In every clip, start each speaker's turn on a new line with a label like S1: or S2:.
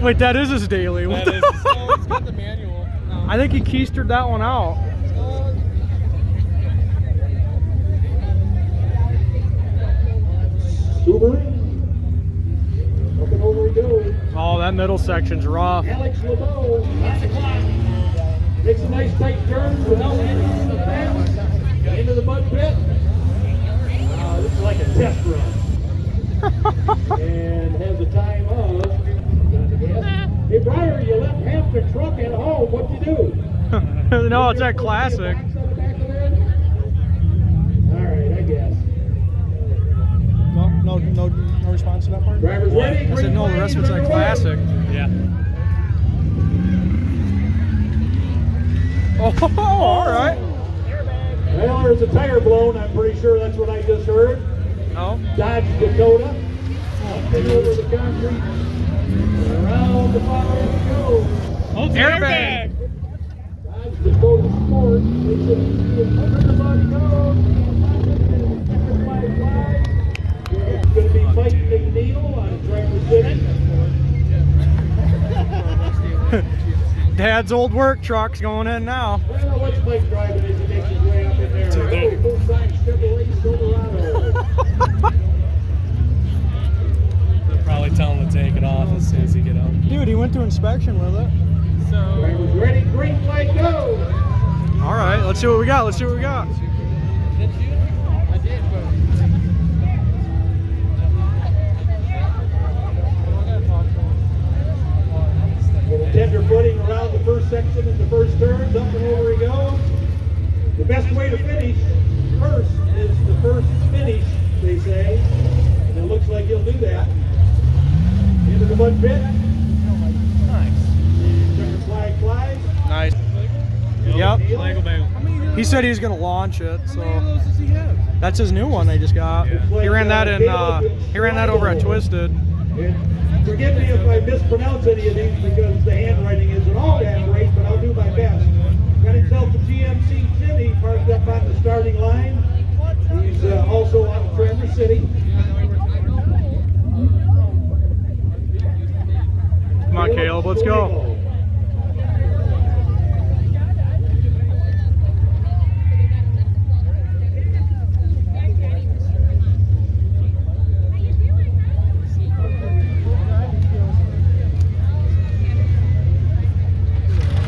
S1: Wait, that is his daily.
S2: That is. Oh, he's got the manual.
S1: I think he keistered that one out.
S3: Subaru. Up and over he goes.
S1: Oh, that middle section's rough.
S3: Alex LeBeau. That's the clock. Makes a nice tight turn without hitting the fence. Into the mud pit. This is like a test run. And has a time of, got the gas. Hey, Briar, you left half the truck at home. What'd you do?
S1: No, it's that classic.
S3: Alright, I guess.
S1: No response to that part?
S3: Driver's ready.
S1: I said no, the rest of it's that classic.
S2: Yeah.
S1: Oh, all right.
S3: Well, there's a tire blown. I'm pretty sure that's what I just heard.
S1: No.
S3: Dodge Dakota. Up and over the concrete. Around the bottom it goes.
S2: Oh, airbag.
S3: Dodge Dakota Sport. Makes it easy. Under the mud goes. Checkered flag flies. It's going to be Mike McNeil on driver's sitting.
S1: Dad's old work truck's going in now.
S3: Well, what's Mike driving as he makes his way up in there? Oh, full-size Chevrolet Silverado.
S2: They'll probably tell him to take it off as soon as he get out.
S1: Dude, he went to inspection with it.
S3: Driver's ready, green flag, go!
S1: All right, let's see what we got. Let's see what we got.
S2: Did you? I did, but...
S3: Little tender footing around the first section in the first turn, up and over he goes. The best way to finish first is the first finish, they say. And it looks like he'll do that. Into the mud pit.
S2: Nice.
S3: Checker flag flies.
S1: Nice. Yep.
S2: Bagel, bagel.
S1: He said he's gonna launch it,
S2: How
S1: so
S2: many of those does he have?
S1: that's his new one they just got.
S2: Yeah.
S1: He ran that in. He ran that over at Twisted.
S3: And forgive me if I mispronounce any of these because the handwriting isn't all that great, but I'll do my best. Got himself a GMC City parked up on the starting line. He's also on Traverse City.
S1: Come on, Caleb, let's go.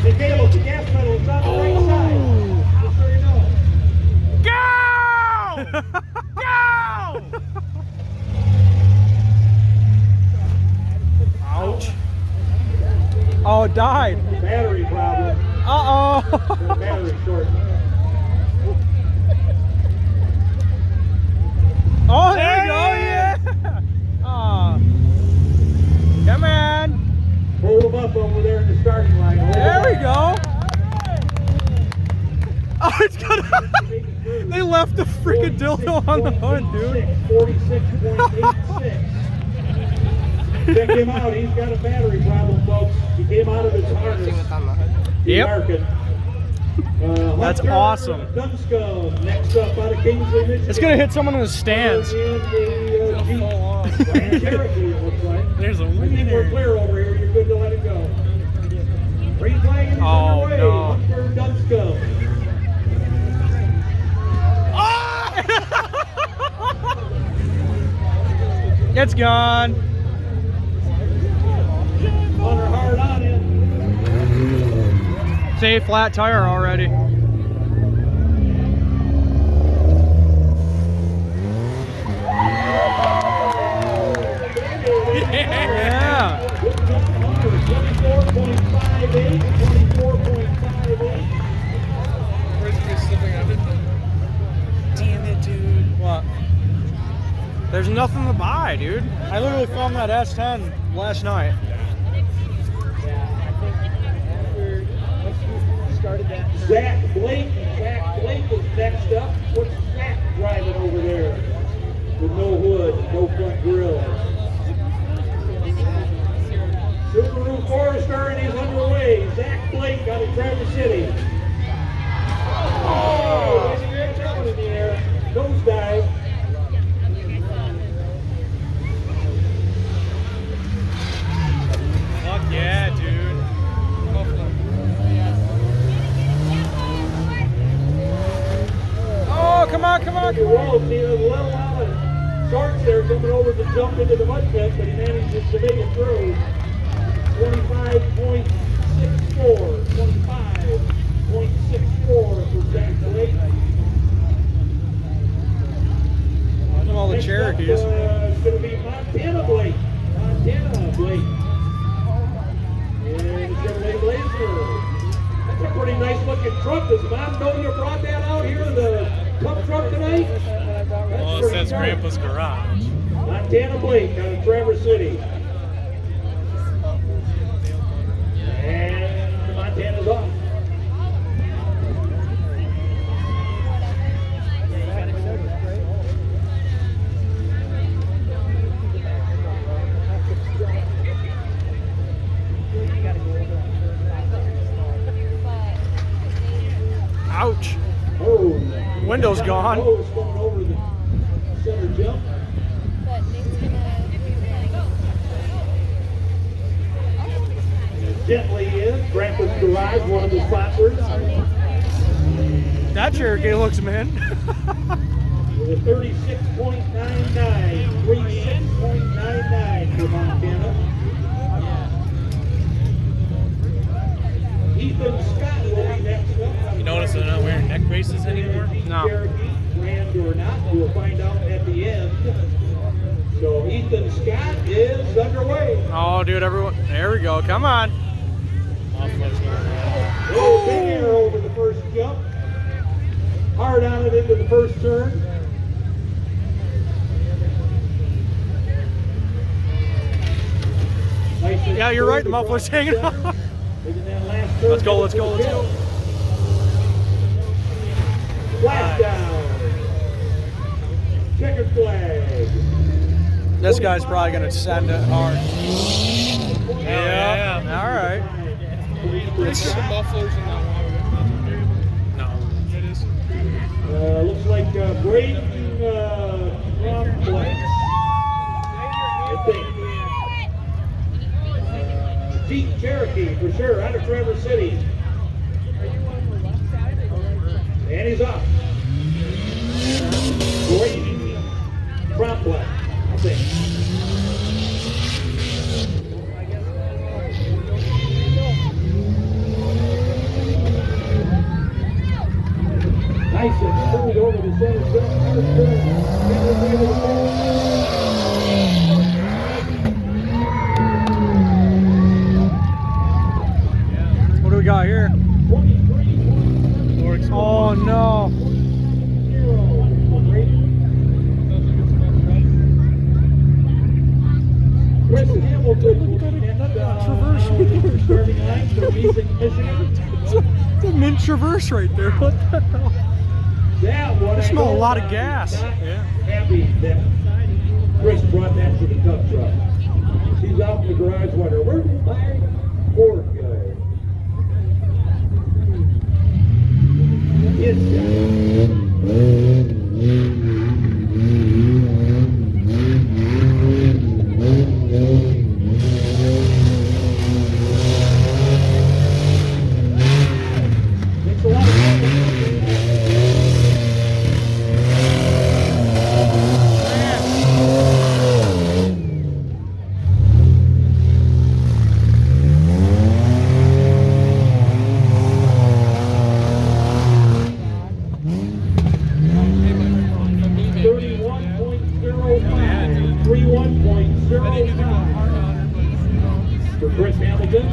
S3: Hey, Caleb, the gas pedal is on the right side. Just so you know.
S1: Go! Go! Ouch. Oh, it died.
S3: Battery problem.
S1: Uh-oh.
S3: The battery short.
S1: Oh, there you go, yeah. Come on.
S3: Hold them up over there in the starting line.
S1: There we go. Oh, it's gonna. They left the freaking dildo on the hood, dude.
S3: 46.86. Check him out. He's got a battery problem, folks. He came out of his harness.
S1: Yep. That's awesome.
S3: Dunscombe, next up out of Kingsley, Michigan.
S1: It's gonna hit someone in the stands.
S2: There's a
S3: I think we're
S2: winner.
S3: clear over here. You're good to let it go. Green flag is underway.
S1: no.
S3: Hunter Dunscombe.
S1: It's gone.
S3: Hunter hard on it.
S1: Say flat tire already. Yeah.
S3: 24.58. 24.58.
S2: Where's he slipping under? Damn it, dude.
S1: What? There's nothing to buy, dude. I literally found that S10 last night.
S3: Zach Blake. Zach Blake is next up. What's Zach driving over there? With no hood, no front grill. Subaru Forester and he's underway. Zach Blake out of Traverse City. Oh, there's that one in the air. Nose dive.
S2: Locked
S3: control. See, there's a little out of sorts there coming over to jump into the mud pit, but he manages to make it through. 25.64. 25.64 for Jack Blake.
S1: Look at all the Cherokees.
S3: It's going to be Montana Blake. Montana Blake. And Chevrolet Blazer. That's a pretty nice looking truck. Does Mom know you brought that out here to the Cup truck tonight?
S2: Well, it says Grandpa's Garage.
S3: Montana Blake out of Traverse City. And Montana's off.
S1: Ouch.
S3: Oh,
S1: Window's gone.
S3: Oh, it's going over the center jump. Gently in, Grandpa's Garage, one of the sponsors.
S1: That Cherokee looks man.
S3: With a 36.99, 36.99 for Montana. Ethan Scott will be next up.
S2: You notice they're not wearing neck braces anymore?
S1: No.
S3: Cherokee, brand or not, we'll find out at the end. So Ethan Scott is underway.
S1: Oh, dude, everyone. There we go. Come on.
S3: Oh, big air over the first jump. Hard on it into the first turn. Nice.
S1: Yeah, you're right. The muffler's hanging off. Let's go, let's go, let's go.
S3: Flash down. Checkered flag.
S1: This guy's probably going to send it hard.
S2: Yeah.
S1: All right.
S2: It's the mufflers in that one. No, it is.
S3: Looks like Braden Complex. I think. Jeep Cherokee for sure, out of Traverse City. And he's off. Braden Complex, I think. Nice and smooth over the center jump.
S1: What do we got here? Oh, no.
S3: Chris Hamilton will be next starting line for Easton, Michigan.
S1: It's a mint traverse right there. What the hell?
S3: That one,
S1: I smell a lot of gas.
S3: Yeah. Happy that Chris brought that to the Cup truck. She's out in the garage wondering, where did my Ford go? It's Makes a lot of for Chris Hamilton.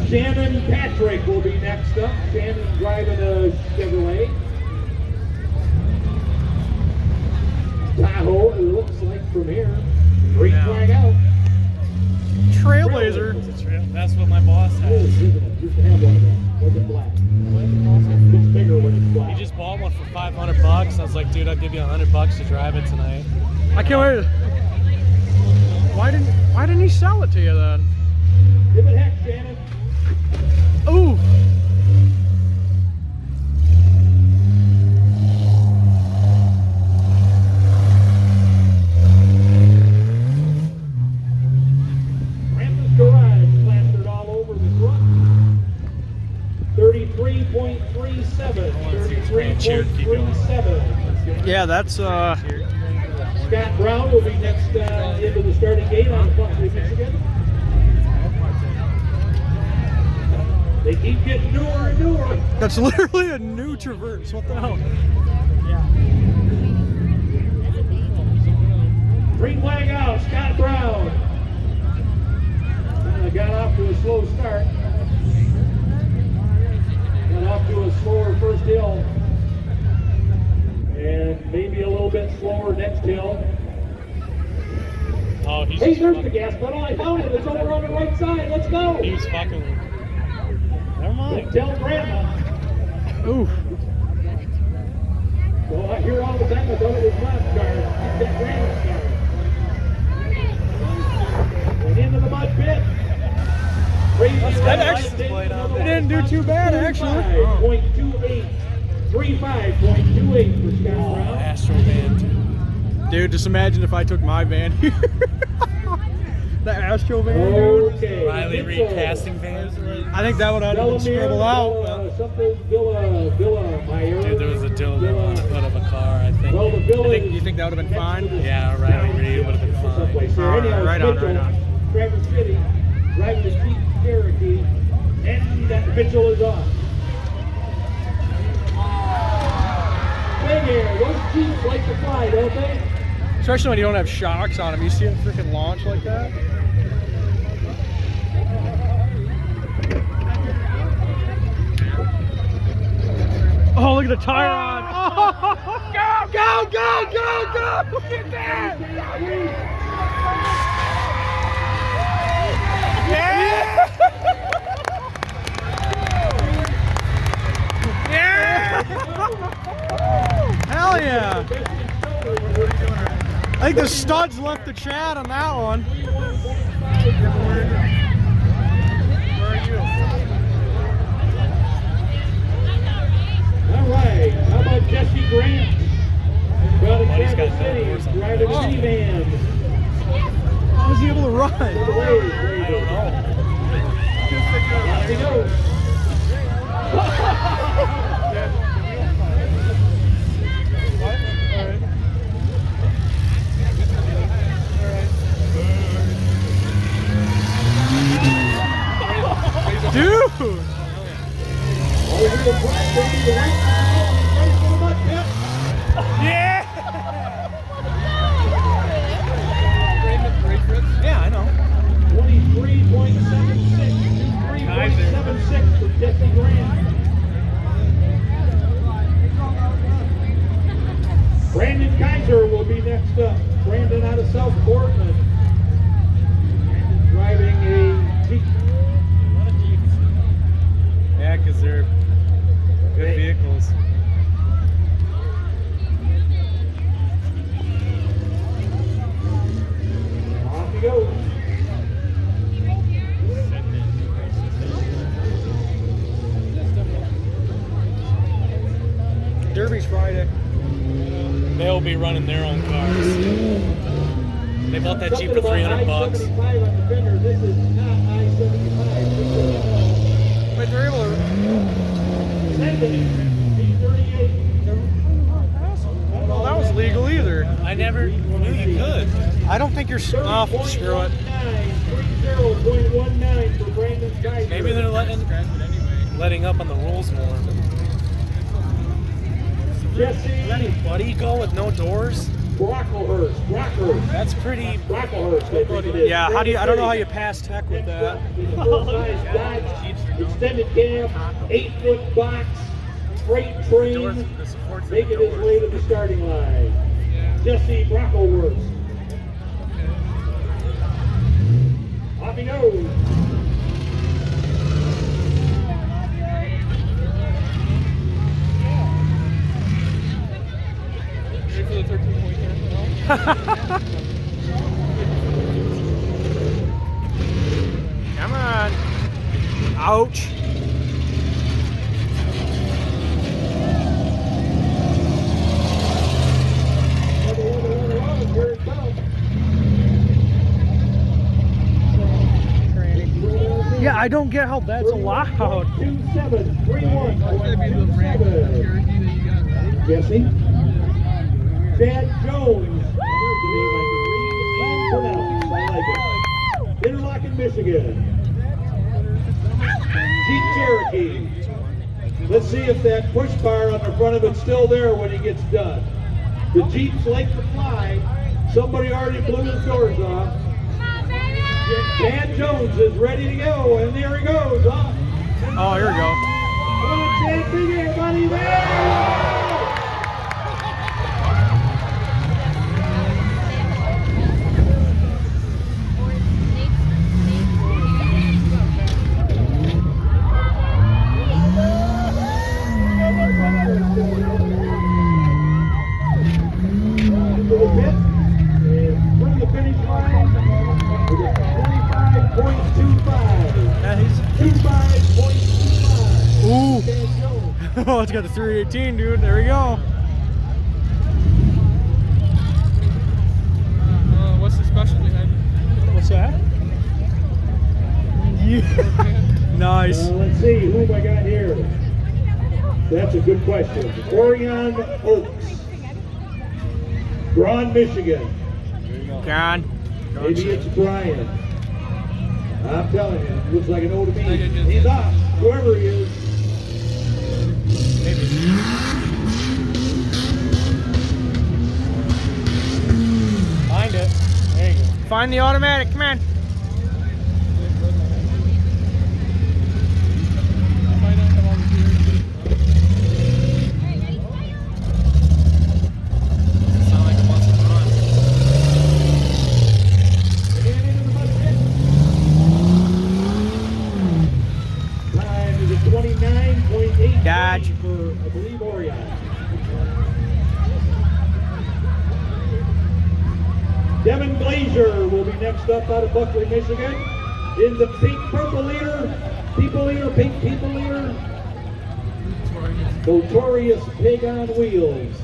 S3: Shannon Patrick will be next up. Shannon driving a Chevrolet Tahoe, it looks like from here. Green flag out.
S1: Trailblazer.
S2: That's what my boss
S3: Oh,
S2: has.
S3: isn't it? Used to have one of them. Wasn't black. It's bigger when it's black.
S2: He just bought one for $500. I was like, dude, I'll give you $100 to drive it tonight.
S1: I can't wait. Why didn't he sell it to you then?
S3: Give it heck, Shannon.
S1: Ooh.
S3: Grandpa's Garage plastered all over the truck. 33.99
S1: that's
S3: Scott Brown will be next into the starting gate on the Buckley, Michigan. They keep getting newer and newer.
S1: That's literally a new Traverse. What the hell?
S3: Green flag out, Scott Brown. Got off to a slow start. Got off to a slower first hill. And maybe a little bit slower next hill.
S2: Oh, he's
S3: Hey, there's the gas pedal. I found it. It's over on the right side. Let's go.
S2: He was fucking with me. Never mind.
S3: Tell Grandma.
S1: Oof.
S3: Well, I hear all the time I thought it was Mom's car. Keep that Grandma's car. And into the mud pit.
S1: That actually didn't do too bad, actually.
S3: 35.28. 35.28 for Scott
S2: Oh,
S3: Brown.
S2: Astro Band.
S1: Dude, just imagine if I took my van here. The Astro van, dude.
S3: Okay.
S2: Riley Reed casting van.
S1: I think that would have been scribbled out.
S3: Something Villa Meyer.
S2: Dude, there was a dildo on the hood of a car, I think.
S3: Well, the Villa
S1: You think that would have been fine?
S2: Yeah, Riley Reed would have been fine.
S1: Right on.
S3: Traverse City, driving the Jeep Cherokee, and that Mitchell is off. Big air, those Jeeps like to fly, don't they?
S1: Especially when you don't have shocks on them. You see it freaking launch like that? Oh, look at the tire on. Oh, go! Get that! Yeah! Yeah! Hell yeah! I think the studs left the chat on that one.
S3: All right, how about Jesse Grant? Out of Kansas City, driving a minivan.
S1: How was he able to run?
S3: I don't know. Off he goes.
S1: Dude! Yeah! Yeah, I know.
S3: 23.76, 23.76 for Jesse Grant. Brandon Kaiser will be next up. Brandon out of South Portland. Driving a Jeep.
S2: Yeah, because they're good vehicles.
S3: Off he goes.
S1: Derby's Friday.
S2: They'll be running their own cars. They bought that Jeep for $300.
S3: I-75 on the fender. This is not I-75.
S1: But they're able to.
S3: Send it. B38.
S1: Well, that was legal either.
S2: I never knew you could.
S1: I don't think you're. Oh, screw it.
S3: 30.19 for Brandon Kaiser.
S2: Maybe they're letting up on the rules more.
S3: Jesse
S2: Buddy go with no doors?
S3: Brocklehurst.
S2: That's pretty.
S3: Brocklehurst, I think it is.
S1: Yeah, how do you? I don't know how you pass tech with that.
S3: Full-size Dodge, extended cab, 8-foot box, freight train, making his way to the starting line. Jesse Brocklehurst. Off he goes.
S2: Ready for the 13-point camera?
S1: Come on. Ouch.
S3: Here it comes.
S1: Yeah, I don't get how that's allowed.
S3: 27, 31, 27. Jesse. Dad Jones. There's the name I can read and pronounce. I like it. Interlochen, Michigan. Jeep Cherokee. Let's see if that push bar on the front of it's still there when he gets done. The Jeeps like to fly. Somebody already blew his doors off. Dad Jones is ready to go, and there he goes. Off.
S1: Oh, here we go.
S3: Come on, Chad, big air, buddy. There!
S1: Oh, it's got the 318, dude. There we go.
S2: What's the special behind it?
S1: What's that? Yeah. Nice.
S3: Let's see, who have I got here? That's a good question. Orion Oaks. Braun, Michigan.
S1: Gone.
S3: Maybe it's Brian. I'm telling you, it looks like an O to me. He's off, whoever he is.
S1: Find it. There you go. Find the automatic. Come on. Dodge.
S3: For, I believe, Orion. Devin Glazier will be next up out of Buckley, Michigan. In the pink purple leader, pink people leader. Notorious Pig on Wheels.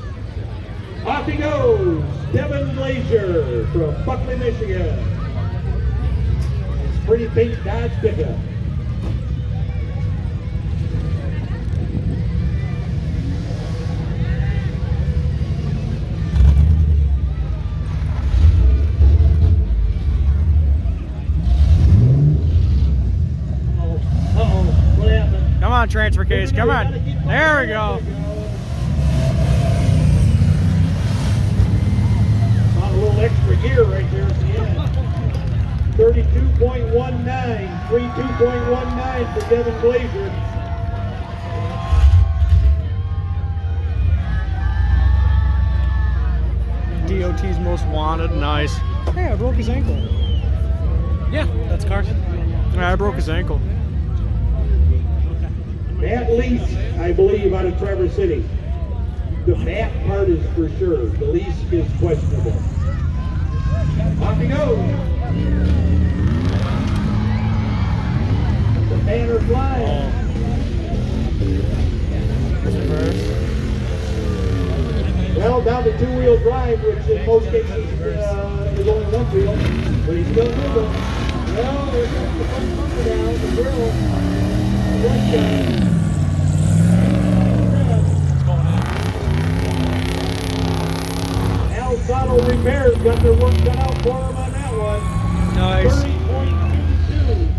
S3: Off he goes, Devin Glazier from Buckley, Michigan. His pretty pink Dodge pickup.
S1: Come on, transfer case. Come on. There we go.
S3: On a little extra gear right there at the end. 32.19, 32.19 for Devin Glazier.
S1: DOT's most wanted. Nice. Hey, I broke his ankle.
S2: Yeah, that's Carson.
S1: Yeah, I broke his ankle.
S3: Matt Lease, I believe, out of Traverse City. The Matt part is for sure. The lease is questionable. Off he goes. The banner flying. Well, down to two-wheel drive, which in most cases is only one wheel, but he's still moving. Well, there's the front bumper down, the grill. Right side. Alzado Repairs got their work done out for him on that one.
S1: Nice.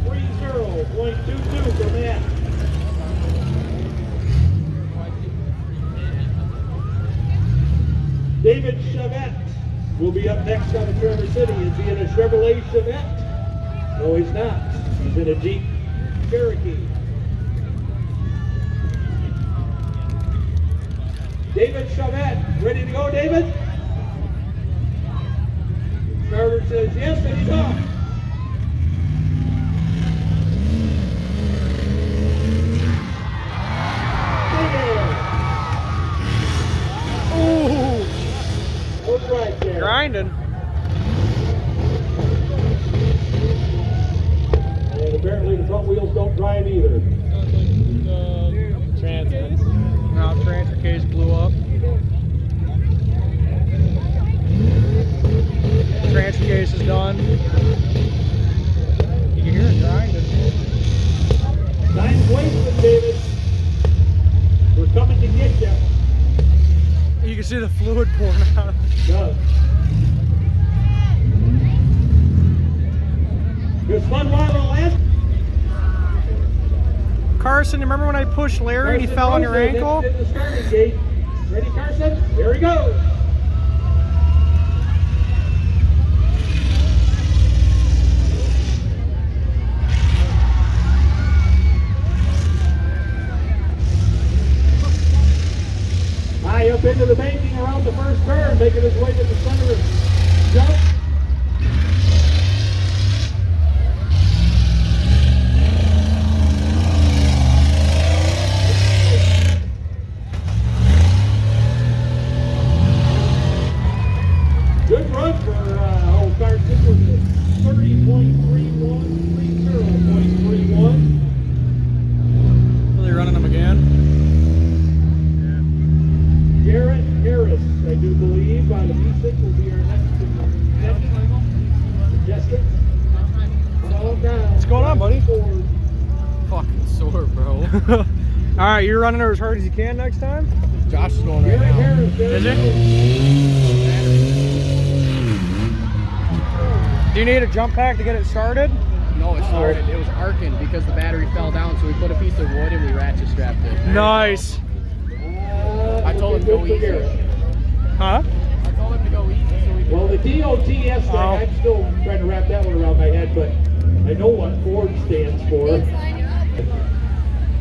S3: 30.22 for Matt. David Chevette will be up next out of Traverse City. Is he in a Chevrolet Chevette? No, he's not. He's in a Jeep Cherokee. David Chevette, ready to go, David? Starter says yes, and he's off.
S1: Ooh.
S3: Right there.
S1: Grinding.
S3: And apparently the front wheels don't grind either.
S2: Transmits.
S1: Now transfer case blew up. Transfer case is done. You can hear it grinding.
S3: Time's wasting, David. We're coming to get you.
S1: You can see the fluid pouring out.
S3: Does. It was fun while it lasted.
S1: Carson, you remember when I pushed Larry and he fell on your ankle?
S3: In the starting gate. Ready, Carson? There he goes. High up into the banking around the first turn, making his way to the center of jump. Good run for old Carson with a 30.31, 30.31.
S1: Are they running them again?
S3: Garrett Harris, I do believe, out of E6 will be our next contestant. Come on down.
S1: What's going on, buddy?
S3: Forward.
S4: Fucking sore, bro.
S1: Alright, you're running her as hard as you can next time?
S4: Josh is going right
S3: Garrett
S4: now.
S3: Harris, there
S1: Is
S3: he
S1: it?
S3: goes.
S1: Do you need a jump pack to get it started?
S4: No, it started. It was arcing because the battery fell down, so we put a piece of wood and we ratchet strapped it.
S1: Nice.
S4: I told him to go easy.
S1: Huh?
S4: I told him to go easy so we could.
S3: Well, the DOTS thing, I'm still trying to wrap that one around my head, but I know what Ford stands for.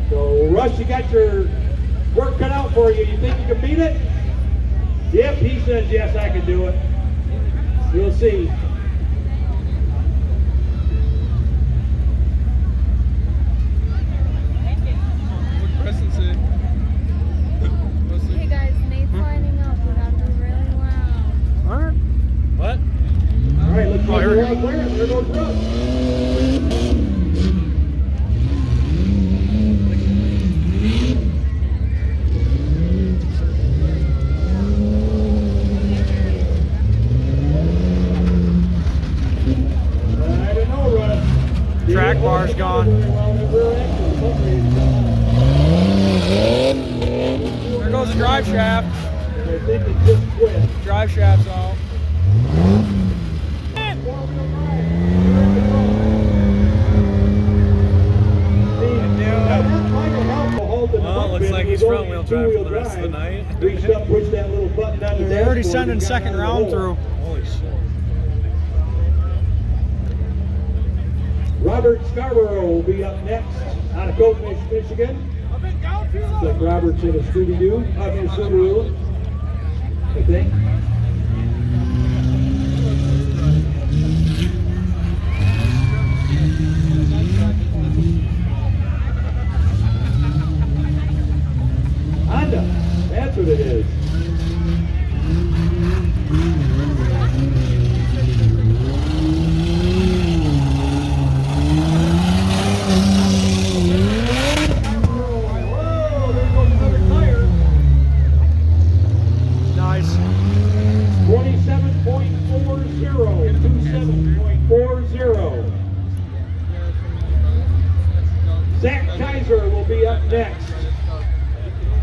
S3: So, Russ, you got your work cut out for you. You think you can beat it? Yep, he says yes, I can do it. We'll see.
S5: Hey guys, Nate's lining up. We're gonna be really loud.
S1: Alright.
S2: What?
S3: All right, let's go.
S1: here we go.
S3: There goes Russ. I don't know, Russ.
S1: Track bar's gone. There goes the drive shaft.
S3: I think it just quit.
S1: Drive shaft's off.
S2: Well, looks like he's front wheel drive for the rest of the night.
S3: Reached up, pushed that little button on the
S1: They're already
S3: dashboard
S1: sending
S3: and got
S1: second
S3: out of the
S1: round
S3: hole.
S1: through.
S2: Holy shit.
S3: Robert Scarborough will be up next out of Coatfish, Michigan. Looks like Robert's in a Scooby-Doo, in a Subaru, I think. Honda, that's what it is. Whoa, there goes another tire.
S1: Nice.
S3: 27.40, 27.40. Zach Kaiser will be up next.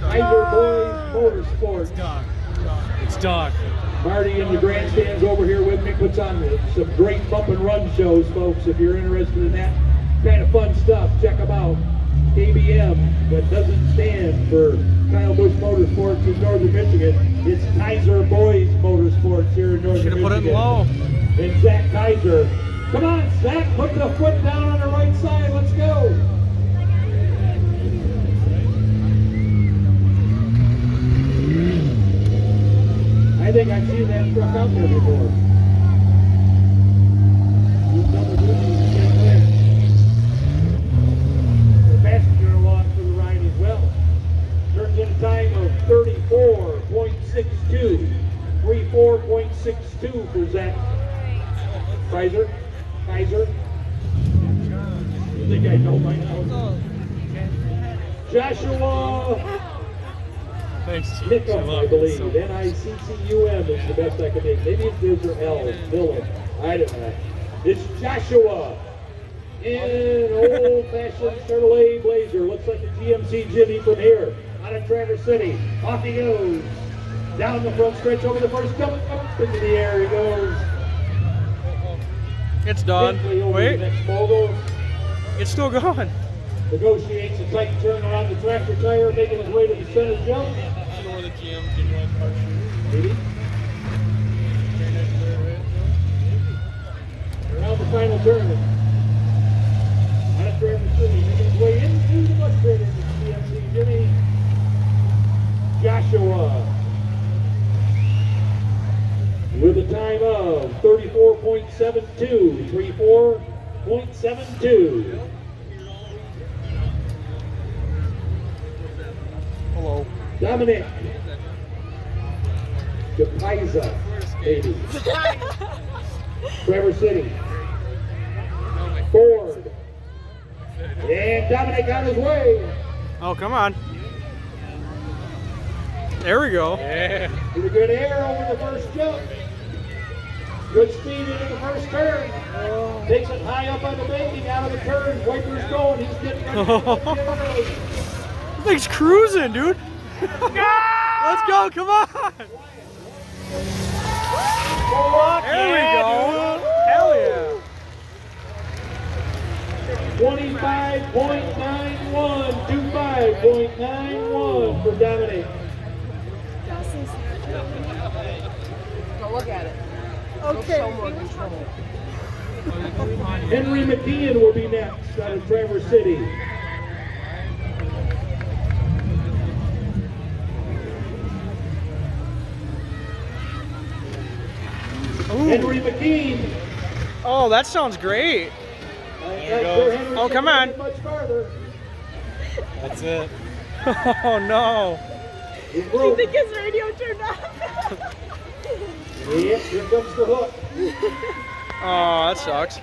S3: Kaiser Boys Motorsports.
S2: It's Doc.
S3: Marty in the grandstands over here with me puts on some great bump and run shows, folks. If you're interested in that kind of fun stuff, check them out. KBM, that doesn't stand for Kyle Busch Motorsports in Northern Michigan. It's Kaiser Boys Motorsports here in Northern
S1: Should've
S3: Michigan.
S1: put it in low.
S3: And Zach Kaiser. Come on, Zach, put the foot down on the right side. Let's go. I think I've seen that truck out there before. Double duty, same way. The passenger along for the ride as well. Turns in a time of 34.62. 34.62 for Zach Kaiser. You think I know by now? Joshua
S2: Thanks, Chief.
S3: Nickum, I believe. N-I-C-C-U-M is the best I can make. Maybe there's an L. Dillon. I don't know. It's Joshua in an old-fashioned Chevrolet Blazer. Looks like a GMC Jimmy from here. Out of Traverse City. Off he goes. Down the front stretch over the first jump, up into the air he goes.
S1: It's done.
S3: Gently over the
S1: Wait,
S3: next mogul.
S1: it's still going.
S3: Negotiates a tight turn around the tractor tire, making his way to the center jump.
S2: Where the GM didn't run car shoes.
S3: Maybe. Around the final turn. Out of Traverse City, making his way into the mud pit into CMC Jimmy Joshua. With a time of 34.72, 34.72.
S1: Hello.
S3: Dominic Kaiser, baby. Traverse City. Ford. And Dominic on his way.
S1: Oh, come on. There we go.
S2: Yeah.
S3: With a good air over the first jump. Good speed into the first turn. Takes it high up on the banking, out of the turn. Wipers going. He's getting ready.
S1: Thing's cruising, dude. Let's go, come on. There we go. Hell yeah.
S3: 25.91, 25.91 for Dominic.
S6: Go look at it.
S5: Okay.
S3: Henry McKeon will be next out of Traverse City. Henry McKeon.
S1: Oh, that sounds great.
S3: Henry
S1: Oh, come on.
S3: can't get much farther.
S2: That's it.
S1: Oh, no.
S3: He broke.
S5: think his radio turned off?
S3: Yep, here comes the hook.
S1: Oh, that sucks.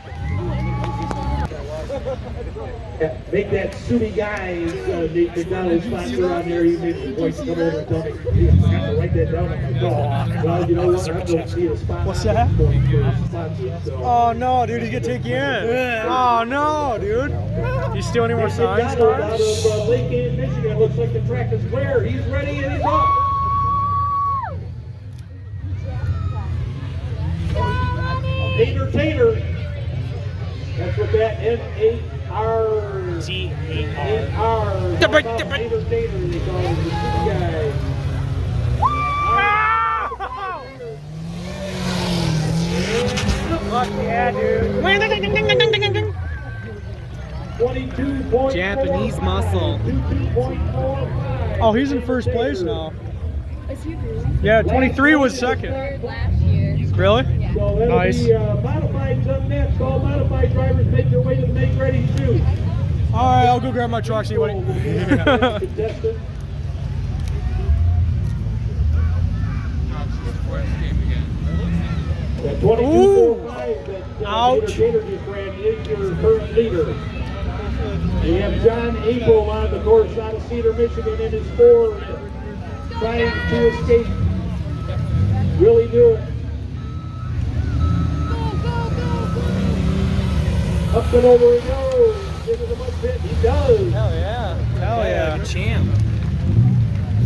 S3: Make that Sunni guys, Nate McDonald sponsor on there. He made the voice come over and tell me, hey, I forgot to write that down. I'm like, oh, well, you know what? I don't see a sponsor.
S1: What's that?
S3: So.
S1: Oh, no, dude, he's gonna take you in. Oh, no, dude. You steal any more
S3: Nate
S1: signs?
S3: McDonald out of Lake Ann, Michigan. Looks like the track is clear. He's ready and he's off. Tater. That's what that N-A-R.
S2: T-A-R.
S3: Tater, they call him the Sunni guy.
S1: Fuck yeah, dude.
S3: 22.45.
S2: Japanese muscle.
S3: 22.45.
S1: Oh, he's in first place now.
S5: Is he really?
S1: Yeah, 23 was second.
S5: Third last year.
S1: Really?
S3: So that'll
S1: Nice.
S3: be modified up next. All modified drivers make their way to the make ready chute.
S1: All right, I'll go grab my truck, see what
S3: Contestant. That 22.45 that
S1: Ouch.
S3: Gator just ran is your current leader. We have John April on the course out of Cedar, Michigan in his Ford, trying to escape. Really do it. Up and over he goes. Into the mud pit. He does.
S1: Hell yeah. Hell yeah.
S2: Champ.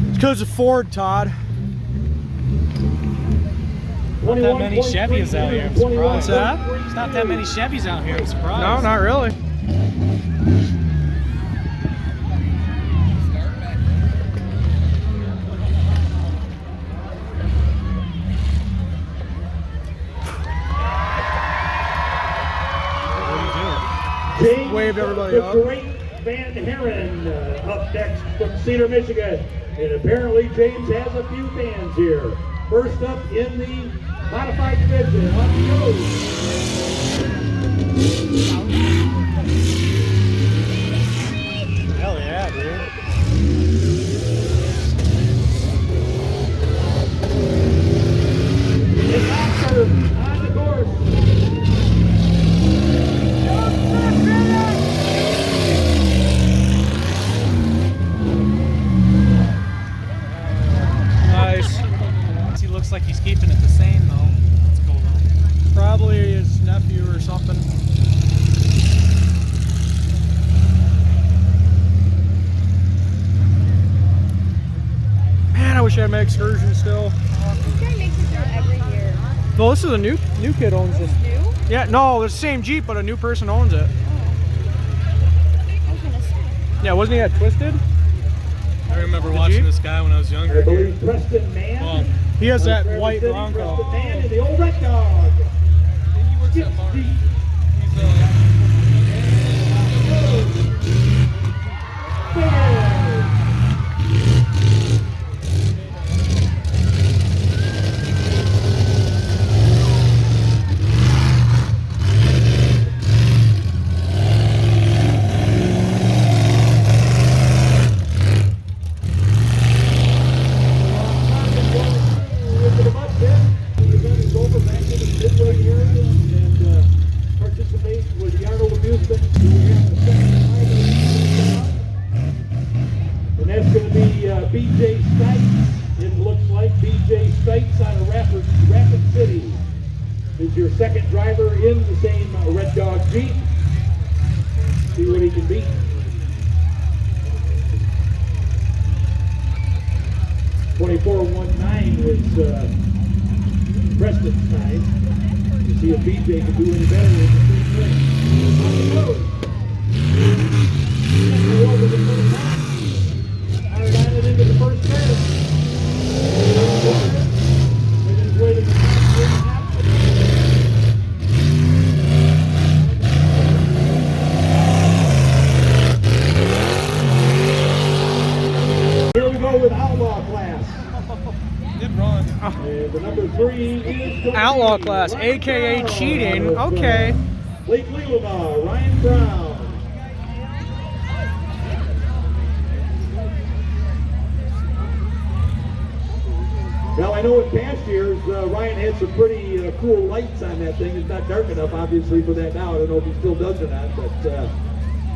S1: It's because of Ford, Todd.
S2: Not that many Chevys out here. I'm surprised.
S1: What's that?
S2: There's not that many Chevys out here. I'm surprised.
S1: No, not really.
S3: James
S1: Waved everybody
S3: the
S1: up.
S3: Great Van Haren up next from Cedar, Michigan. And apparently James has a few fans here. First up in the modified division. On he goes.
S1: Hell yeah, dude.
S3: It's Oscar on the course.
S1: Nice.
S2: He looks like he's keeping it the same though. That's cool though.
S1: Probably his nephew or something. Man, I wish Shed excursion still.
S5: This guy makes it there every year.
S1: No, this is a new kid owns this.
S5: New?
S1: Yeah, no, it's the same Jeep, but a new person owns it.
S5: I was gonna say.
S1: Yeah, wasn't he at Twisted?
S2: I remember
S1: The
S2: watching
S1: Jeep?
S2: this guy when I was
S3: I
S2: younger.
S3: believe Preston Mann.
S2: Well,
S1: He has that
S3: Traverse
S1: white
S3: City,
S1: Bronco.
S3: Preston Mann and the old Red Dog.
S2: he works
S3: Skip
S2: at Mars.
S3: Deep.
S2: He's
S3: Into the mud pit. The event is over back in the midway area and participate with the Arnold Amusement. We have the second rider. And that's going to be BJ Stites. It looks like BJ Stites out of Rapid City is your second driver in the same Red Dog Jeep. See what he can beat. .2419 was Preston's time. To see if BJ can do any better in the same race. On the road. Over the first time. Hard on it into the first turn. Made his way to the first half. Here we go with Outlaw class.
S2: Good run.
S3: And the number 3 is going to
S1: Outlaw
S3: be
S1: class,
S3: Ryan
S1: aka
S3: Brown
S1: cheating.
S3: out of,
S1: Okay.
S3: Lake Leelanau, Ryan Brown. Now I know in past years Ryan had some pretty cool lights on that thing. It's not dark enough obviously for that now. I don't know if he still does or not, but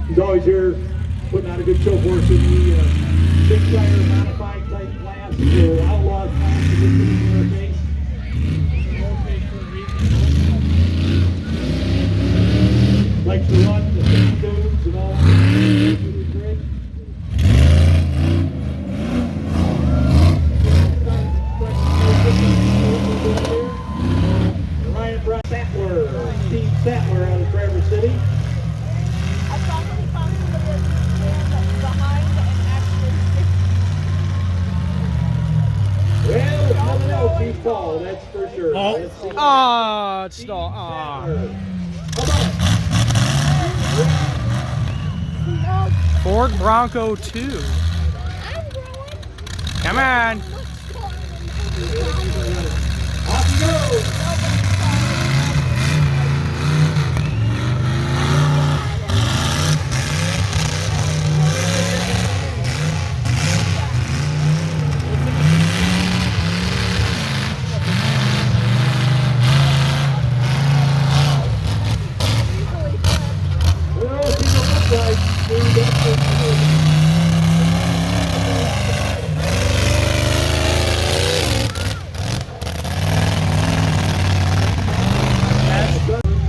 S3: he's always here putting on a good show for us in the big tire modified type class, so Outlaw class in this particular case. Likes to run the same dudes and all that. Great. Ryan Brown Sattler, Steve Sattler out of Traverse City.
S6: I finally found somebody that's behind and actually
S3: Well, if nothing else, he's tall, that's for sure.
S2: Oh.
S3: Let's see.
S1: Ah, it's
S3: Steve
S1: still. Ah.
S3: Sattler. Come on.
S1: Ford Bronco 2. Come on.
S3: Off he goes. Well, see what looks like.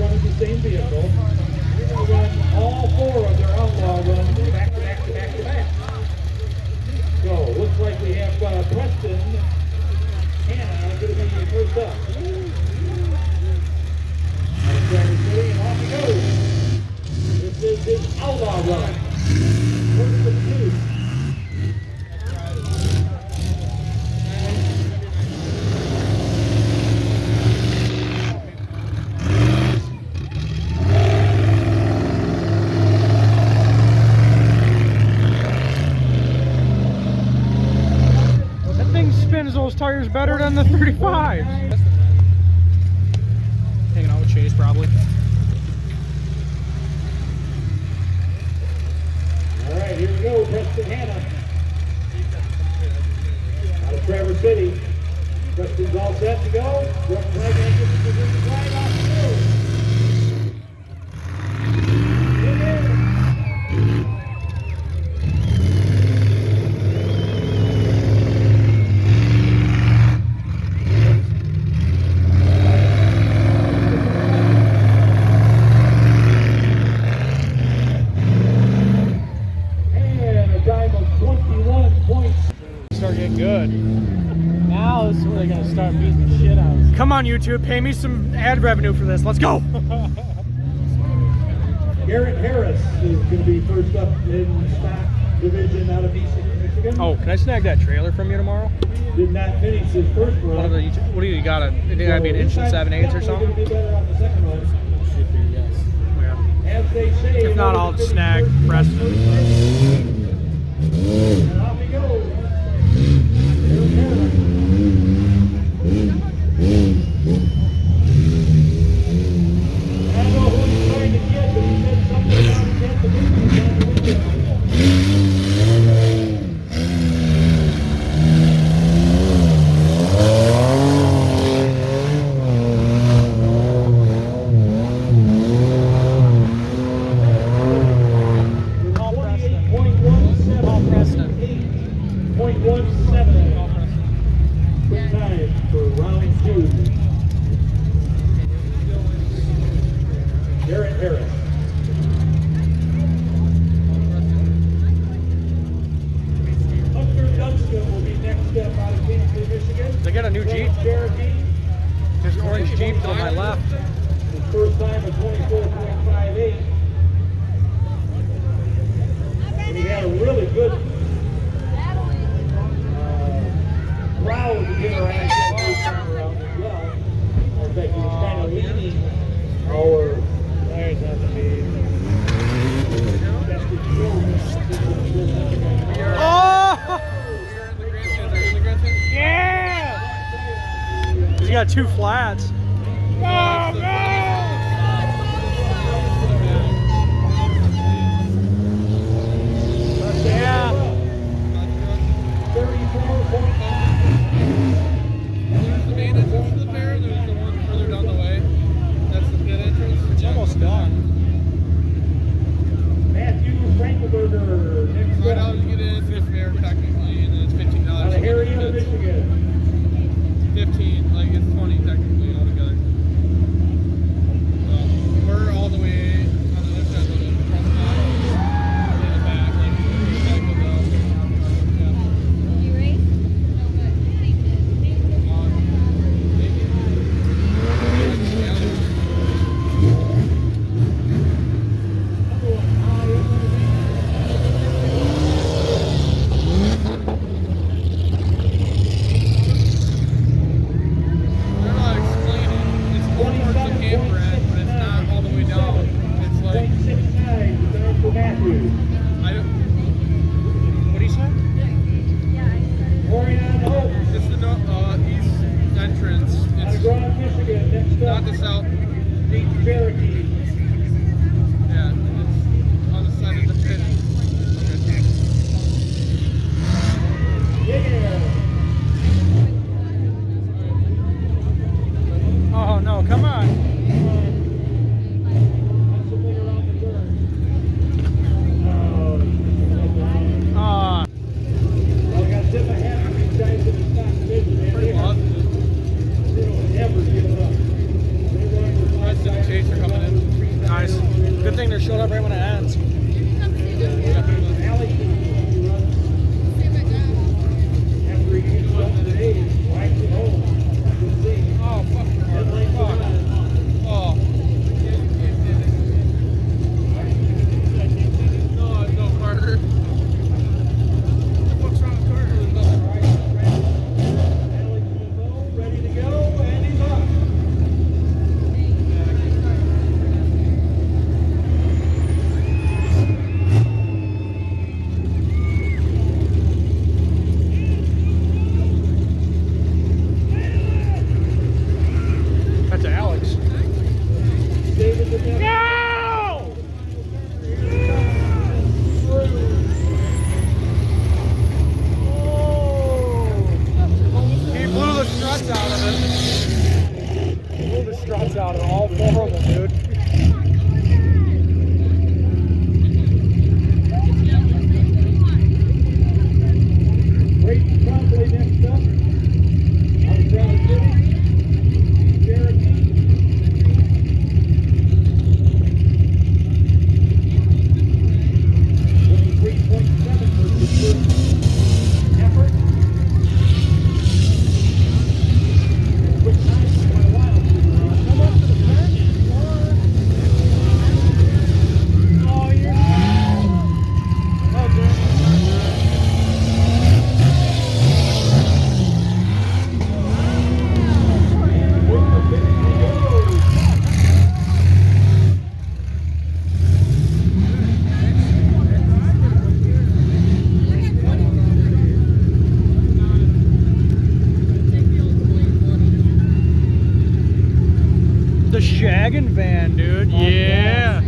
S3: One of the same vehicle. They're going to run all 4 of their Outlaw runs back to back to back to back. So, looks like we have Preston Hannah going to be first up. Out of Traverse City, and off he goes. This is his Outlaw run. First of 2.
S1: That thing spins those tires better than the 35. Hanging out with Chase, probably.
S3: All right, here we go, Preston Hannah. Out of Traverse City. Preston's all set to go. Front flag engine is in the flag off the field. In there.
S1: on, YouTube. Pay me some ad revenue for this. Let's go.
S3: Garrett Harris is going to be first up in stock division out of Eastern Michigan.
S1: Oh, can I snag that trailer from you tomorrow?
S3: Did not finish his first run.
S1: What do you got? It gotta be an inch and 7/8 or something?
S3: Be better on the second run.
S2: Should be, yes.
S1: Yeah.
S3: As they say,
S1: If not, I'll snag Preston.
S3: and off he goes. Garrett Harris. I don't know who he's trying to get, but he said something about get the movies on the window. Quick time for round 2. Garrett Harris. Hunter Dunston will be next up out of Kingsley, Michigan.
S1: They got a new Jeep.
S3: Cherokee.
S1: There's an orange Jeep to my left.
S3: His first time at 24.58. And he had a really good crowd interaction this time around as well. In fact, he was kind of leading our
S1: Oh! Yeah! He's got 2 flats. Oh, yeah.
S3: 34.9.
S2: There's the main entrance to the fair, there's the one further down the way. That's the pit entrance.
S1: It's almost done.
S3: Matthew Frankelberger next
S2: $5
S3: up.
S2: to get into the fair technically, and then it's $15
S3: Out of
S2: to get
S3: Harry,
S2: into the pits.
S3: Michigan.
S2: 15, like it's 20 technically altogether. So we're all the way on the other side of the front side, in the back, like back of the, yeah.
S5: You race? No, but thank
S2: They're not explaining. It's more towards the campground, but it's not all the way down. It's like,
S3: 0.69 down for Matthew.
S2: I don't,
S1: What do you say?
S5: Yeah, I started.
S3: Orion Hope
S2: it's the east entrance.
S3: out of
S2: It's
S3: Grand, Michigan. Next
S2: not
S3: up,
S2: the south.
S3: Deep Cherokee.
S2: Yeah, it's on the side of the pit.
S3: Yeah.
S1: Oh, no, come on.
S3: That's the thing around the turn.
S1: Ah.
S3: Well, we got tip of hat for these guys in the stock division.
S2: Pretty positive.
S3: They don't ever give it up. They run for
S2: I see the chaser coming in.
S1: Nice. Good thing they're showing up right when it ends.
S3: Alex runs after he gets done today. Rides it home. We'll see.
S2: Oh, fuck.
S3: Headlights are on.
S2: Oh. No, no, Carter. What the fuck's wrong with Carter? There's nothing.
S3: Alex Monroe, ready to go, and he's off.
S1: Montana, dude. Yeah.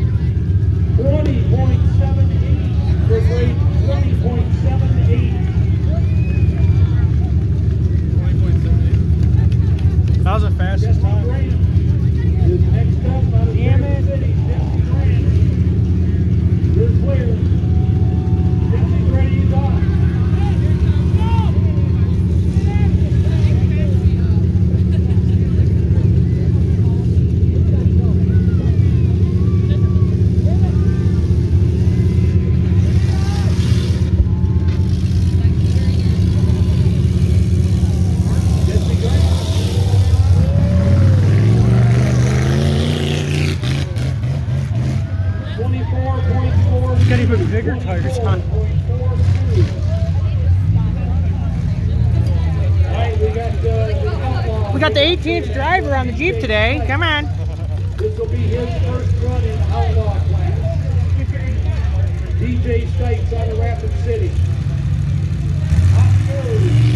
S3: 20.78 for grade 20.78.
S2: 20.78.
S1: That was the fastest
S3: Jesse
S1: time.
S3: Grant is next up out of
S1: Damn
S3: Traverse
S1: it.
S3: City. Jesse Grant. You're clear. Jesse's ready, he's off. Jesse Grant.
S1: He's got even bigger tires on. We got the 18th driver on the Jeep today. Come on.
S3: This will be his first run in Outlaw class. DJ Stites out of Rapid City. Off goes.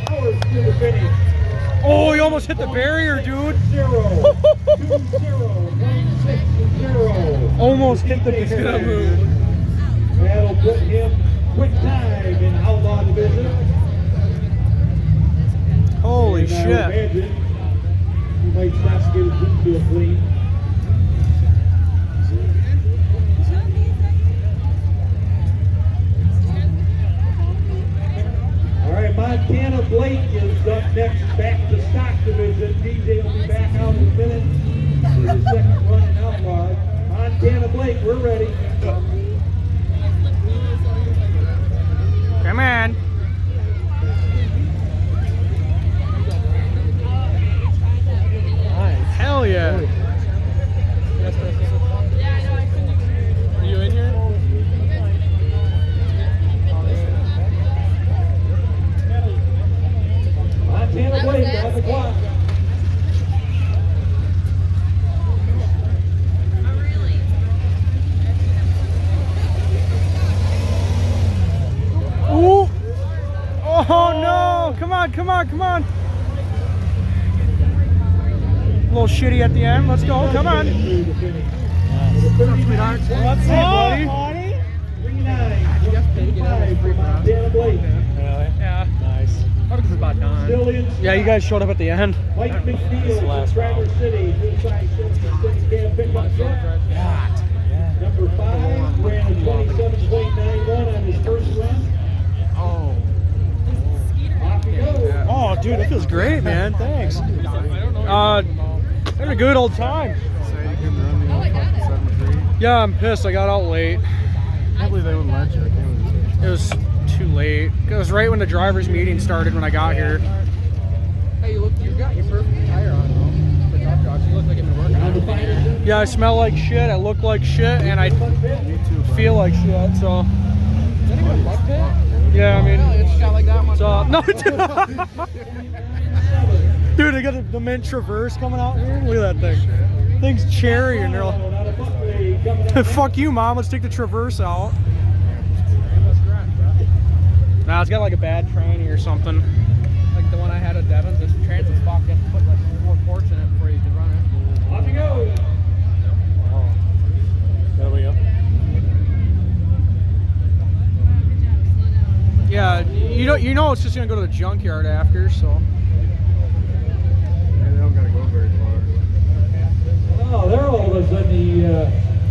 S3: Hours to the finish.
S1: Oh, you almost hit the barrier, dude.
S3: 0, 2-0, almost hit the barrier. That'll put him quick time in Outlaw Division.
S1: Holy
S3: And I would
S1: shit.
S3: imagine he might stop to get his boot feel clean. All right, Montana Blake is up next, back to stock division. DJ will be back out in a minute for his second run in Outlaw. Montana Blake, we're ready.
S1: Come on. Hell yeah.
S2: Are you in here?
S3: Montana Blake on the clock.
S1: Ooh. Oh no. Come on, come on, come on. A little shitty at the end. Let's go. Come on. What's up, buddy?
S3: 3-9 for Montana Blake.
S1: Yeah.
S4: Nice. Probably because it's about done.
S3: Still in.
S1: Yeah, you guys showed up at the end.
S3: Mike McNeil from Traverse City. Inside City Cam pickup truck. Number 5 ran a 27.91 on his first run.
S4: Oh.
S3: Off he goes.
S1: Oh, dude, it feels great, man. Thanks. Had a good old time. Yeah, I'm pissed. I got out late.
S2: I can't believe they wouldn't let you. I can't believe
S1: It was too late. It was right when the drivers' meeting started when I got here.
S4: Hey, you got your perfect tire on, though. The top jocks, you look like you've been working on it.
S1: Yeah, I smell like shit. I look like shit, and I feel like shit. So,
S4: Is that even a butt pit?
S1: yeah, I mean,
S4: It's got like that much.
S1: so no, dude, I got the mint Traverse coming out here. Look at that thing. Thing's cherry, and they're like, "Fuck you, mom. Let's take the Traverse out." Nah, it's got like a bad tranny or something.
S4: Like the one I had at Devon's, this transit's fucked. You have to put like 4 ports in it before you can run it.
S3: Off he goes.
S2: There we go.
S1: Yeah, you know it's just gonna go to the junkyard after, so.
S2: They don't gotta go very far.
S3: Oh, there all of a sudden he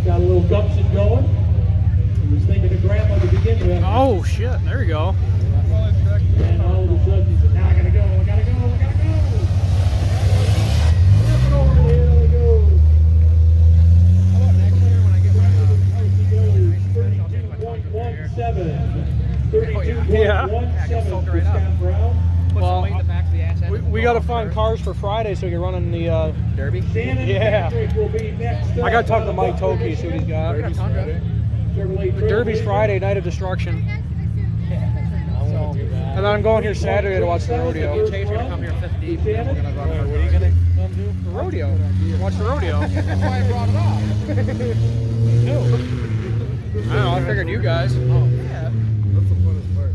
S3: got a little gumption going. He was thinking of grandma to begin with.
S1: Oh shit! There you go.
S3: And all of a sudden he said, now I gotta go, I gotta go, I gotta go. Flipping over the hill he goes.
S4: How about next year when I get my
S3: Out he goes,
S4: I'll take my tongue up there.
S3: 32.17.
S1: Yeah.
S3: 32.17 for Scott Brown.
S4: Put
S1: Well,
S4: some weight in the back of the ass end.
S1: We got to find cars for Friday so we can run in the.
S4: Derby.
S3: Shannon
S1: Yeah.
S3: Patrick will be next up.
S1: I got to talk to Mike Toki, see what he's got.
S4: Derby's Friday.
S3: Chevrolet
S1: Derby's
S3: Trailblazer.
S1: Friday, night of destruction.
S2: I won't do that.
S1: And then I'm going here Saturday to watch the rodeo.
S4: Jay's gonna come here 50 deep. We're gonna run
S2: What are you gonna come do?
S1: The rodeo. Watch the rodeo.
S4: That's why I brought it up.
S1: I don't know, I figured you guys.
S4: Oh, yeah.
S2: That's the funnest part.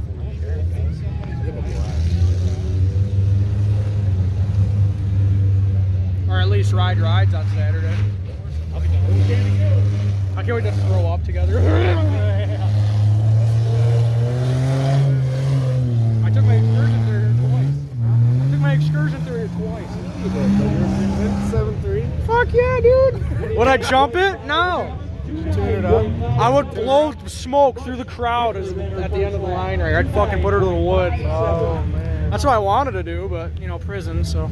S1: Or at least ride rides on Saturday.
S2: I'll be down.
S1: I can't wait to throw up together. I took my excursion through here twice. Fuck yeah, dude. Would I jump it? No. I would blow smoke through the crowd at the end of the line right. I'd fucking put her to the wood.
S2: Oh man.
S1: That's what I wanted to do, but you know, prison, so.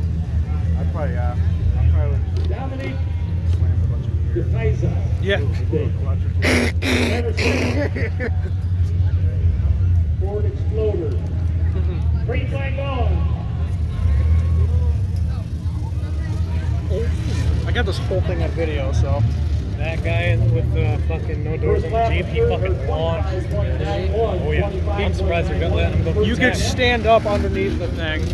S2: I'd probably would
S3: Dominic
S2: slam a bunch of gear.
S3: Kaiser.
S1: Yeah.
S3: Ford Exploder. Green flag on.
S1: I got this whole thing on video, so.
S2: That guy with the fucking no doors on the Jeep, he fucking launched. Oh yeah. I'm surprised they're gonna let him go.
S1: You could stand up underneath the thing.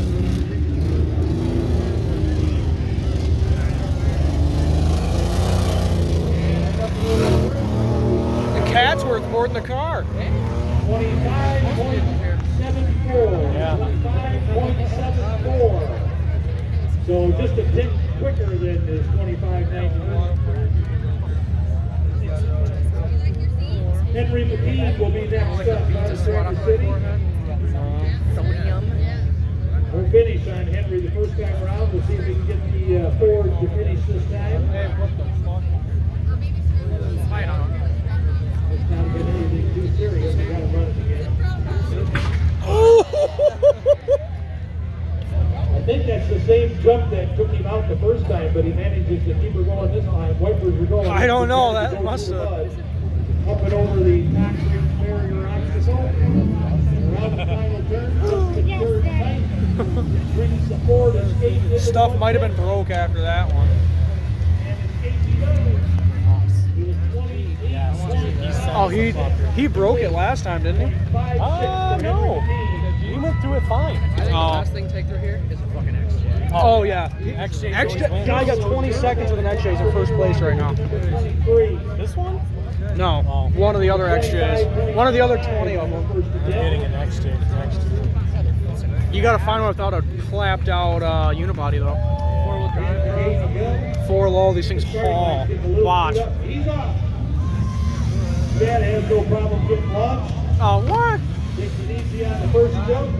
S1: The cat's worth more than the car.
S3: 25.74.
S2: Yeah.
S3: 25.74. So just a tick quicker than his 25.91. Henry McKee will be next up out of Traverse City. We'll finish on Henry the first time around. We'll see if we can get the Ford to finish this time. It's not been anything too serious. We got to run it again. I think that's the same jump that took him out the first time, but he manages to keep her going this time. Wipers are going.
S1: I don't know, that must have.
S3: Up and over the concrete barrier obstacle. Around the final turn, just the third tight. Brings the Ford Escape into
S1: Stuff
S3: one
S1: might have been
S3: second.
S1: broke after that one.
S3: And Escape he goes. He was 28.
S1: Oh, he broke it last time, didn't he?
S2: No. He went through it fine.
S4: I think
S1: Oh.
S4: the best thing to take through here is a fucking XJ.
S1: Oh yeah.
S2: XJ
S1: Guy got 20 seconds with an XJ. He's in first place right now.
S3: 23.
S2: This one?
S1: No, one of the other XJs. One of the other 20 of them.
S2: I'm getting an XJ next.
S1: You gotta find one without a clapped out unibody though. Four low, these things haul. Watch.
S3: He's off. Dad has no problem getting launched.
S1: Oh, what?
S3: Takes it easy on the first jump.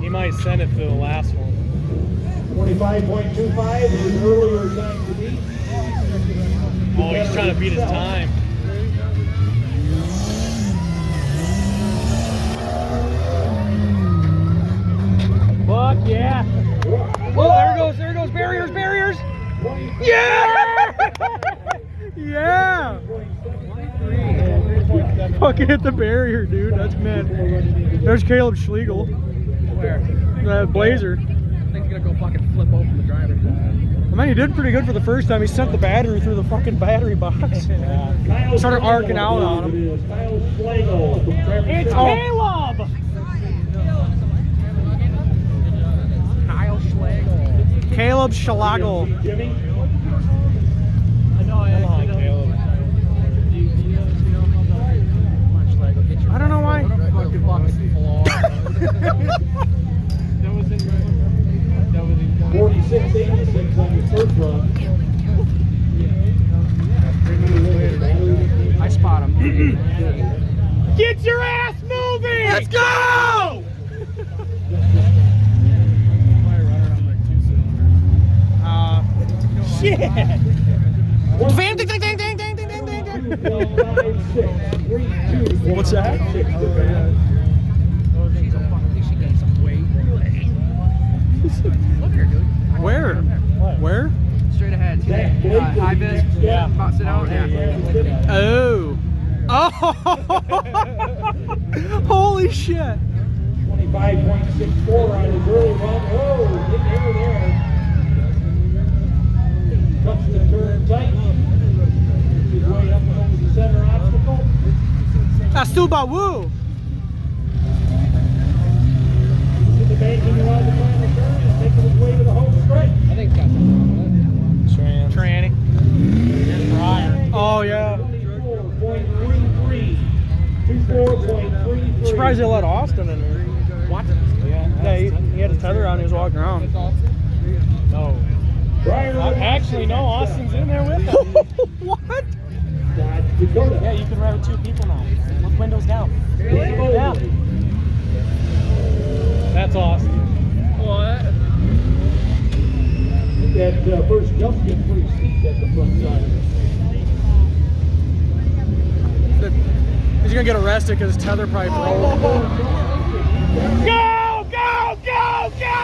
S2: He might send it to the last one.
S3: 25.25 is earlier time to beat.
S2: Oh, he's trying to beat his time. Fuck yeah.
S1: Oh, there goes, barriers. Yeah! Yeah! Fucking hit the barrier, dude. That's mad. There's Caleb Schlegel.
S4: Where?
S1: The Blazer.
S4: I think he's gonna go fucking flip open the driver's side.
S1: I mean, he did pretty good for the first time. He sent the battery through the fucking battery box.
S3: Kyle
S1: Started
S3: Schlegel,
S1: arcing out on him.
S3: it is Kyle Schlegel from Traverse City.
S1: Caleb!
S4: Kyle Schlegel.
S1: Caleb Schlegel.
S3: Jimmy.
S2: Come on, Caleb.
S1: I don't know why.
S2: That was in
S3: 46.86 on his first run.
S4: I spot him.
S1: Get your ass moving! Let's go! Shit! Ding, ding, ding, ding, ding, ding, ding, ding, ding. What's that?
S4: She's a fucking, she gained some weight. Look at her, dude.
S1: Where? Where?
S4: Straight ahead. High vis.
S2: Yeah.
S4: About to sit down. Yeah.
S1: Oh. Oh! Holy shit!
S3: 25.64 on his early run. Oh, getting air there. Cuts the turn tight. His way up and over the center obstacle.
S1: That's too bad, woo! surprised they let Austin in there.
S4: What?
S1: Yeah, he had his tether on. He was walking around.
S4: No. Actually, no. Austin's in there with him.
S1: What?
S3: Dakota.
S4: Yeah, you can ride with 2 people now with windows down. Yeah. That's awesome. What?
S3: That first jump gets pretty steep at the front side.
S1: He's gonna get arrested because his tether probably broke. Go! Go! Go! Go!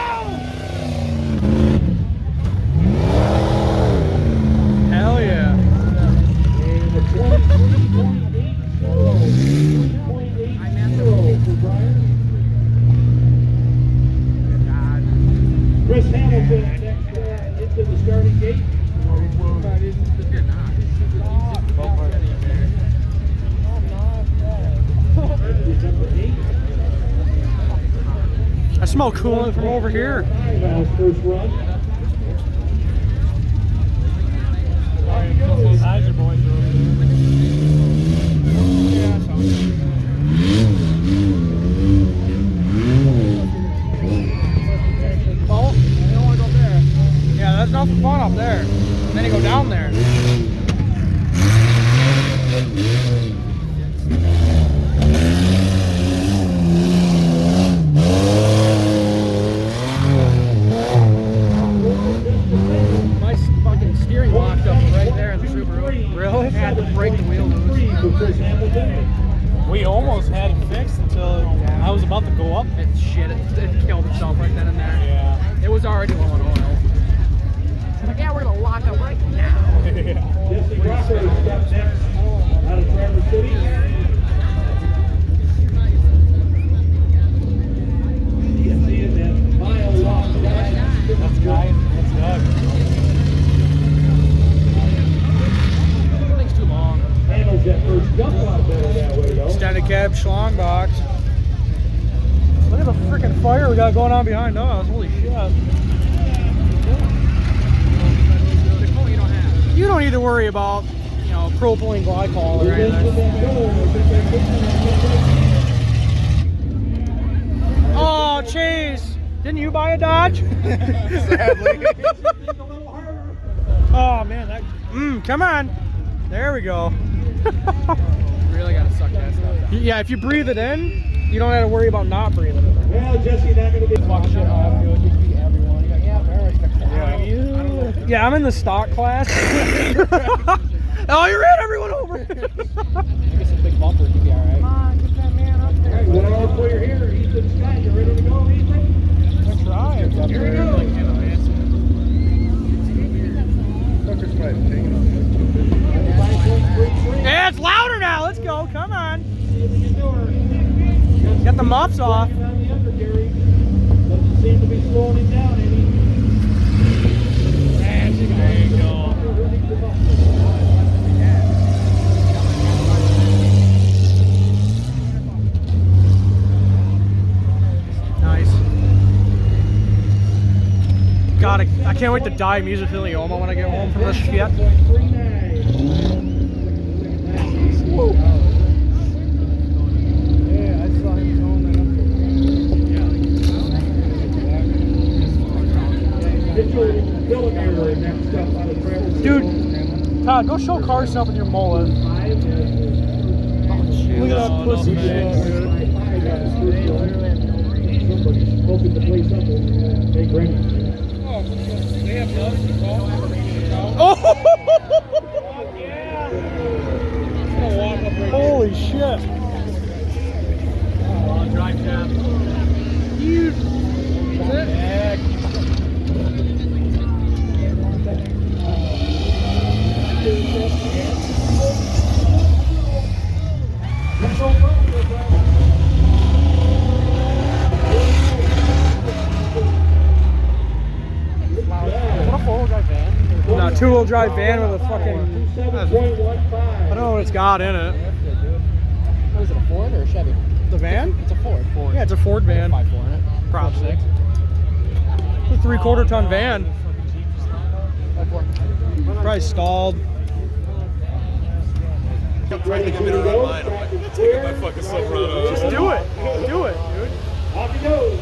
S1: Hell yeah.
S3: And a 23.80 for Brian. Chris Hamilton next into the starting gate. Number 8.
S1: I smell coolant from over here.
S3: First run.
S4: Kaiser Boys are over there.
S1: Oh, you don't want to go there. Yeah, that's nothing fun up there. Then you go down there. My fucking steering locked up right there in the Subaru. Really? I had to break the wheel loose.
S4: We almost had it fixed until I was about to go up.
S1: It killed itself right then and there.
S4: Yeah.
S1: It was already low on oil. It's like, yeah, we're gonna lock up right now.
S3: Jesse Crawford is up next out of Traverse City. You see it, that mile-long guy.
S4: That's Guy. That's Doug.
S1: Thing's too long.
S3: Handles that first jump out better that way, though.
S1: Extended cab schlong box. Look at the freaking fire we got going on behind us. Holy shit. You don't need to worry about, you know, propylene glycol or anything. Oh, Chase. Didn't you buy a Dodge?
S4: Sadly.
S1: Oh, man. That. Come on. There we go.
S4: Really gotta suck that stuff down.
S1: Yeah, if you breathe it in, you don't have to worry about not breathing it in.
S3: Well, Jesse, not going to be
S4: Fuck shit off. You'll just beat everyone. You're like, yeah, Barrett's next to
S1: Yeah, I'm in the stock class. Oh, you ran everyone over.
S4: Get some big bumpers, you'll be alright.
S1: Come on, get that man up there.
S3: well, before you're here, Ethan Scott, you ready to go, Ethan?
S1: Let's try it.
S3: Here we go.
S1: Yeah, it's louder now. Let's go. Come on. Get the muffs off.
S3: On the undercarry. Doesn't seem to be slowing him down any.
S4: There you go.
S1: Nice. God, I can't wait to die mesothelioma when I get home from this shit.
S3: Yeah,
S4: I saw him throwing that
S3: Mitchell next up out of Traverse City.
S1: Dude, Todd, go show car stuff with your mullet. Look at that pussy shit.
S3: Somebody's hoping to place up and make ready.
S2: They have nothing to call.
S1: Oh!
S2: Yeah. It's gonna walk up right
S1: Holy shit.
S4: drive cab.
S1: Huge. What a four-wheel drive van? No, two-wheel drive van with a fucking. I don't know what it's got in it.
S4: What is it, a Ford or a Chevy?
S1: The van?
S4: It's a Ford.
S1: Yeah, it's a Ford van.
S4: 5.4 in it.
S1: Probably.
S4: 6.
S1: It's a 3/4 ton van. Probably stalled.
S3: Ready to go. Track is clear.
S1: Just do it. Do it, dude.
S3: Off he goes.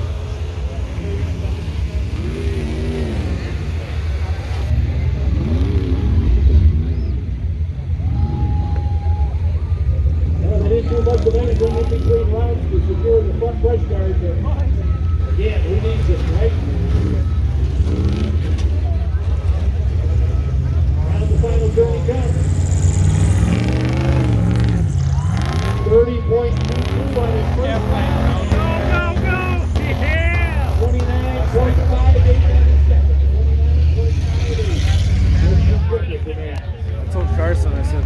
S3: Well, they didn't do much of anything in between rounds to secure the front brush guard, but again, who needs this, right? Round the final turn comes. 30.22 on his first round.
S1: Go, go! Yeah!
S3: 29.58 on his second. 29.58. There's goodness in that.
S4: I told Carson, I said, I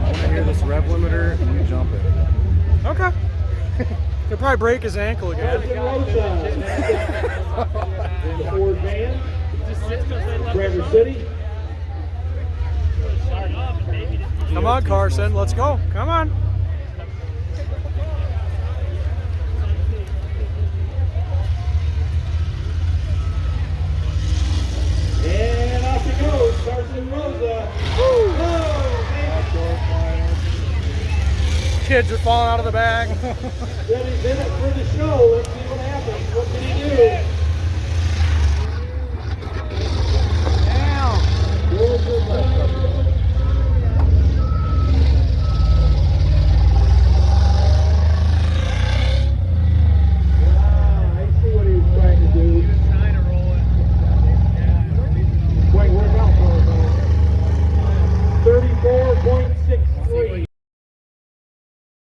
S4: want to hear this rev limiter and you jump it.
S1: Okay. He'll probably break his ankle again.
S3: Carson Rosa in the Ford van. Traverse City.
S1: Come on, Carson. Let's go. Come on.
S3: And off he goes, Carson Rosa. Oh,
S1: Kids are falling out of the bag.
S3: that is in it for the show. Let's